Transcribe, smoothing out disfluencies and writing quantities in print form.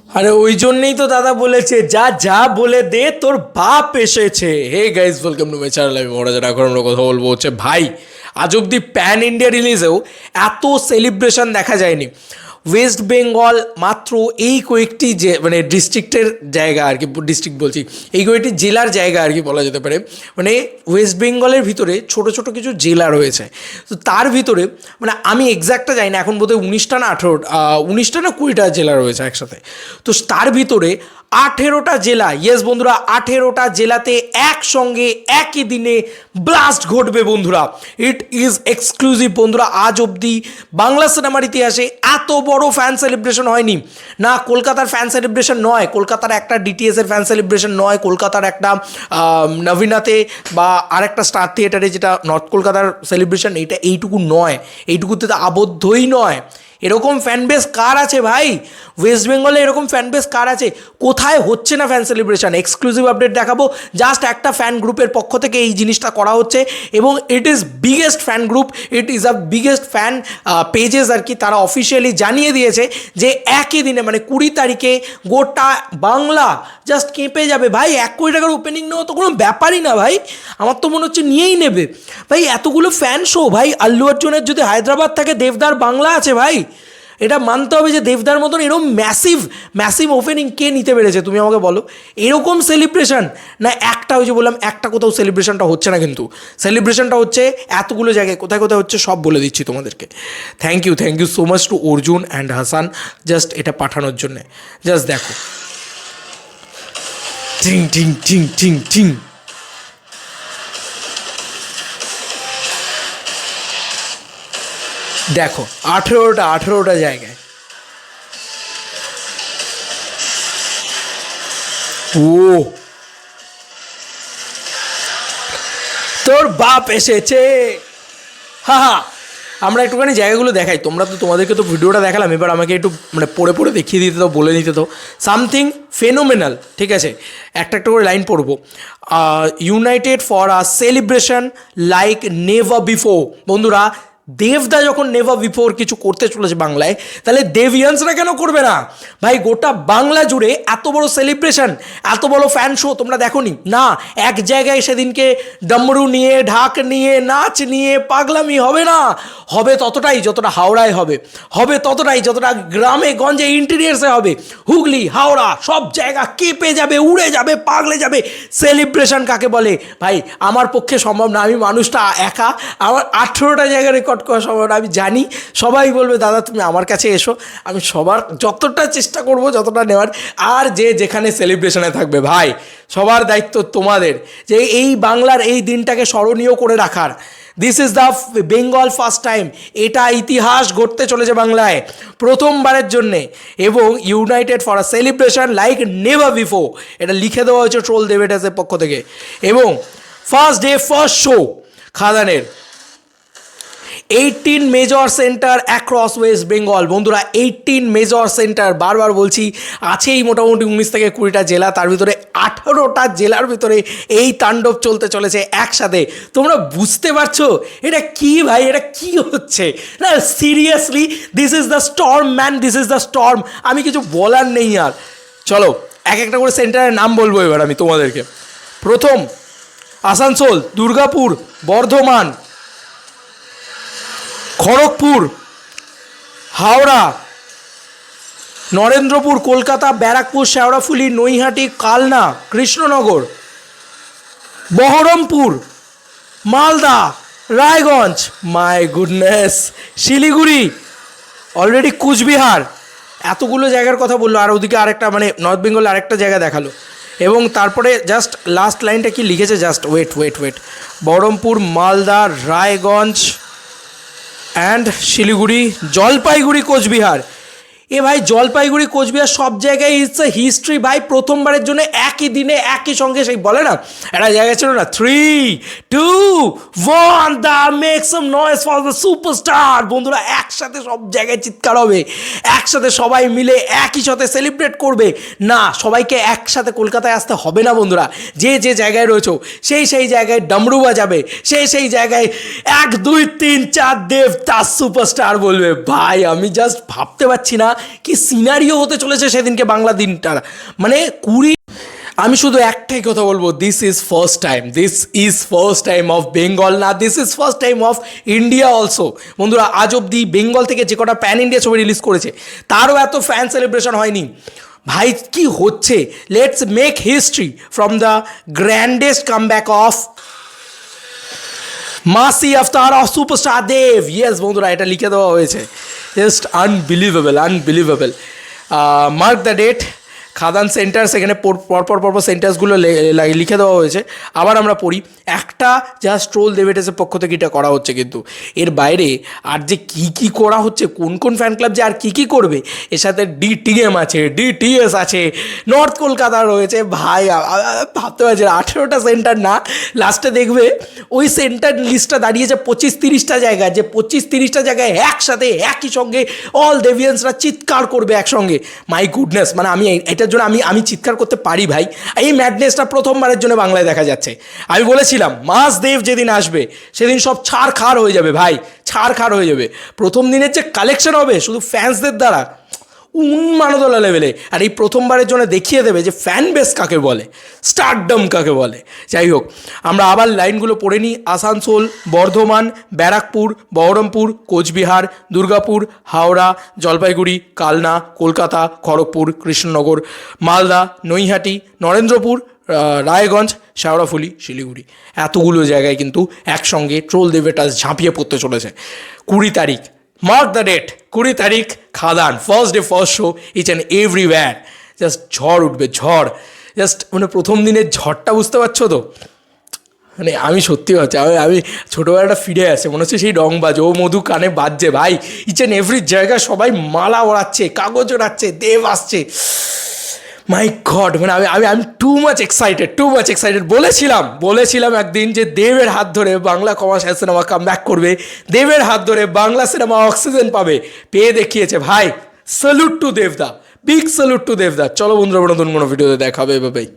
আরে ওই জন্যই তো দাদা বলেছে যা যা বলে দে তোর বাপ এসেছে। Hey guys, welcome to my channel. আমি মহারাজ। এখন আমরা কথা বলবো হচ্ছে ভাই, আজ অব্দি প্যান ইন্ডিয়া রিলিজেও এত সেলিব্রেশন দেখা যায়নি। ওয়েস্ট বেঙ্গল মাত্র এই কয়েকটি যে মানে ডিস্ট্রিক্টের জায়গা আর কি, ডিস্ট্রিক্ট বলছি, এই কয়েকটি জেলার জায়গা আর কি বলা যেতে পারে। মানে ওয়েস্ট বেঙ্গলের ভিতরে ছোট ছোট কিছু জেলা রয়েছে, তো তার ভিতরে মানে আমি এক্স্যাক্টটা জানি না, এখন বোধহয় 19টা না 18টা, 19টা না 20টা জেলা রয়েছে একসাথে। তো তার ভিতরে 18টা জেলা, ইয়েস বন্ধুরা, 18টা জেলাতে একসঙ্গে একই দিনে ব্লাস্ট ঘটবে বন্ধুরা। ইট ইজ এক্সক্লুসিভ বন্ধুরা। আজ অবধি বাংলা সিনেমার ইতিহাসে এত বড় ফ্যান সেলিব্রেশন হয়নি। না কলকাতার ফ্যান সেলিব্রেশন নয়, কলকাতার একটা ডিটিএস এর ফ্যান সেলিব্রেশন নয়, কলকাতার একটা নবীনাতে বা আরেকটা স্টার থিয়েটারে যেটা নর্থ কলকাতার সেলিব্রেশন, এটা এইটুকু নয়, এইটুকুতে তো আবদ্ধই নয়। এরকম ফ্যান বেস কার আছে ভাই? ওয়েস্ট বেঙ্গলে এরকম ফ্যান বেস কার আছে? কোথায় হচ্ছে না ফ্যান সেলিব্রেশন? এক্সক্লুসিভ আপডেট দেখাবো। জাস্ট একটা ফ্যান গ্রুপের পক্ষ থেকে এই জিনিসটা করা হচ্ছে এবং it is biggest fan group, it is a biggest fan pages আর কি। তারা অফিসিয়ালি জানিয়ে দিয়েছে যে একই দিনে মানে 20 তারিখে গোটা বাংলা জাস্ট কেঁপে যাবে ভাই। 1 কোটি টাকার ওপেনিং নেওয়া তো কোনো ব্যাপারই না ভাই, আমার তো মনে হচ্ছে নিয়েই নেবে ভাই। এতগুলো ফ্যান শো ভাই, আল্লু অর্জুনের যদি হায়দ্রাবাদ থাকে, দেবদার বাংলা আছে ভাই। এটা মানতে হবে যে দেবদার মতন এরকম ম্যাসিভ ম্যাসিভ ওপেনিং কে নিতে পেরেছে তুমি আমাকে বলো? এরকম সেলিব্রেশন না একটা, ওই যে বললাম একটা কোথাও সেলিব্রেশনটা হচ্ছে না, কিন্তু সেলিব্রেশনটা হচ্ছে এতগুলো জায়গায়। কোথায় কোথায় হচ্ছে সব বলে দিচ্ছি তোমাদেরকে। Thank you so much to Arjun and Hasan just এটা পাঠানোর জন্যে। জাস্ট দেখো, টিং টিং টিং টিং টিং। দেখো 18টা জায়গায়। ও তোর বাপ এসেছে। হা হা। আমরা একটুখানি জায়গাগুলো দেখাই, তোমরা তো তোমাদেরকে তো ভিডিওটা দেখালাম, এবার আমাকে একটু মানে পড়ে পড়ে দেখিয়ে দিতে দাও, বলে নিতে দাও। সামথিং ফেনোমেনাল, ঠিক আছে? একটা একটা করে লাইন পড়বো। United for a celebration like never before. বন্ধুরা, দেবদা যখন নেভার বিফোর কিছু করতে চলেছে বাংলায়, তাহলে দেবিয়ান্সরা কেন করবে না ভাই? গোটা বাংলা জুড়ে এত বড় সেলিব্রেশন, এত বড় ফ্যান শো তোমরা দেখোনি না? এক জায়গায় সেদিনকে ডমরু নিয়ে, ঢাক নিয়ে, নাচ নিয়ে পাগলামি হবে না? হবে ততটাই যতটা হাওড়ায় হবে, হবে ততটাই যতটা গ্রামে গঞ্জে ইন্টিরিয়ার্সে হবে। হুগলি, হাওড়া সব জায়গা কেঁপে যাবে, উড়ে যাবে, পাগলে যাবে। সেলিব্রেশন কাকে বলে ভাই? আমার পক্ষে সম্ভব না, আমি মানুষটা একা, আমার 18টা জায়গায় রেকর্ড করা সম্ভব না। আমি জানি সবাই বলবে দাদা তুমি আমার কাছে এসো, আমি সবার যতটা চেষ্টা করব, যতটা নেওয়ার। আর যে যেখানে সেলিব্রেশনে থাকবে ভাই, সবার দায়িত্ব তোমাদের যে এই বাংলার এই দিনটাকে স্মরণীয় করে রাখার। This is the Bengal first time, এটা ইতিহাস ঘটতে চলেছে বাংলায় প্রথমবারের জন্যে। এবং united for a celebration like never before, এটা লিখে দেওয়া হয়েছে ট্রোল ডেভিডাসের পক্ষ থেকে। এবং ফার্স্ট ডে ফার্স্ট শো খাদানের 18 major centre across West Bengal. বন্ধুরা 18 মেজর সেন্টার, বারবার বলছি, আছেই মোটামুটি 19 থেকে 20টা জেলা, তার ভিতরে 18টা জেলার ভিতরে এই তাণ্ডব চলতে চলেছে একসাথে। তোমরা বুঝতে পারছো এটা কি ভাই? এটা কি হচ্ছে না? Seriously this is the storm man, this is the storm. আমি কিছু বলার নেই আর। চলো এক একটা করে সেন্টারের নাম বলবো এবার আমি তোমাদেরকে। প্রথম Asansol, Durgapur, Bardhaman, Kharagpur, Howrah, Narendrapur, Kolkata, Barrackpore, Sheoraphuli, Naihati, Kalna, Krishnanagar, Baharampur, Malda, Raiganj, my goodness, Siliguri, already Cooch Behar. এতগুলো জায়গার কথা বললো, আর ওদিকে আরেকটা মানে নর্থ বেঙ্গল আরেকটা জায়গা দেখালো। এবং তারপরে জাস্ট লাস্ট লাইনটা কি লিখেছে, just wait, Baharampur, Malda, Raiganj and Siliguri, Jalpaiguri, Cooch Behar. এ ভাই জলপাইগুড়ি, কোচবিহার সব জায়গায় ইটস এ হিস্ট্রি ভাই। প্রথমবারের জন্য একই দিনে একই সঙ্গে, সেই বলে না একটা জায়গায় ছিল না, 3, 2, 1 the make some noise for the superstar. বন্ধুরা একসাথে সব জায়গায় চিৎকার হবে, একসাথে সবাই মিলে একই সাথে সেলিব্রেট করবে। না সবাইকে একসাথে কলকাতায় আসতে হবে না বন্ধুরা, যে যে জায়গায় রয়েছো সেই জায়গায় ডমরু বাজাবে, সেই জায়গায় 1, 2, 3, 4 দেব তার সুপারস্টার বলবে। ভাই আমি জাস্ট ভাবতে পারছি না কি সিনারিও হতে চলেছে সেদিনকে বাংলা দিনটা, মানে 20। আমি শুধু একটাই কথা বলবো, this is first time of Bengal, না this is first time of India also. বন্ধুরা আজ অব্দি বেঙ্গল থেকে যে কটা প্যান ইন্ডিয়া ছবি রিলিজ করেছে তারও এত ফ্যান সেলিব্রেশন হয়নি ভাই। কি হচ্ছে? Let's make history from the grandest comeback of মাসি আফতার অফ সুপারস্টার দেব। ইয়েস বন্ধুরা, এটা লিখে দেওয়া হয়েছে, just unbelievable. Mark the date, Khadaan centres, এখানে পরপর সেন্টার্সগুলো লিখে দেওয়া হয়েছে। আবার আমরা পড়ি, একটা জাস্ট ট্রোল দেবেটেসের পক্ষ থেকে এটা করা হচ্ছে, কিন্তু এর বাইরে আর যে কী করা হচ্ছে, কোন ফ্যান ক্লাব যে আর কী করবে, এর সাথে ডিটিএম আছে, ডিটিএস আছে, নর্থ কলকাতা রয়েছে। ভাই ভাবতে পারছি 18টা সেন্টার না, লাস্টে দেখবে ওই সেন্টার লিস্টটা দাঁড়িয়েছে 25-30টা জায়গায়, যে 25-30টা জায়গায় একসাথে একই সঙ্গে অল দেভিয়ান্সরা চিৎকার করবে একসঙ্গে। মাই গুডনেস, মানে আমি এটার জন্য আমি চিৎকার করতে পারি ভাই। এই ম্যাডনেসটা প্রথমবারের জন্য বাংলায় দেখা যাচ্ছে। আমি বলেছিলাম মাস দেব যেদিন আসবে সেদিন সব ছাড়খাড় হয়ে যাবে ভাই, ছাড়খাড় হয়ে যাবে। প্রথম দিনের যে কালেকশন হবে শুধু ফ্যান্সদের দ্বারা উন্মানদোলা লেভেলে, আর এই প্রথমবারের জন্য দেখিয়ে দেবে যে ফ্যান বেস কাকে বলে, স্টারডম কাকে বলে। যাই হোক, আমরা আবার লাইনগুলো পড়ে নিই। আসানসোল, বর্ধমান, ব্যারাকপুর, বহরমপুর, কোচবিহার, দুর্গাপুর, হাওড়া, জলপাইগুড়ি, কালনা, কলকাতা, খড়গপুর, কৃষ্ণনগর, মালদা, নৈহাটি, নরেন্দ্রপুর, রায়গঞ্জ, শেওড়াফুলি, শিলিগুড়ি, এতগুলো জায়গায় কিন্তু একসঙ্গে ট্রোল দেবেটাস ঝাঁপিয়ে পড়তে চলেছে। 20 তারিখ, মার্ক দ্য ডেট, 20 তারিখ Khadaan, first day first show, each and everywhere. Just ঝড় উঠবে, ঝড়। জাস্ট মানে প্রথম দিনের ঝড়টা বুঝতে পারছো তো, মানে আমি সত্যি হচ্ছে আমি ছোটোবেলাটা ফিরে আসে, মনে হচ্ছে সেই রংবাজ ও মধু কানে বাজছে ভাই। ইচ অ্যান্ড এভরি জায়গায় সবাই মালা ওড়াচ্ছে, কাগজ ওড়াচ্ছে, দেব আসছে। মাই গড, মানে আমি টু মাচ এক্সাইটেড। বলেছিলাম একদিন যে দেবের হাত ধরে Bangla commercial cinema come back করবে, দেবের হাত ধরে বাংলা সিনেমা অক্সিজেন পাবে, পেয়ে দেখিয়েছে ভাই। স্যালুট টু দেবদা, বিগ স্যালুট টু দেবদা। চলো বন্ধুরা, নতুন কোনো ভিডিওতে দেখা হবে, বাই।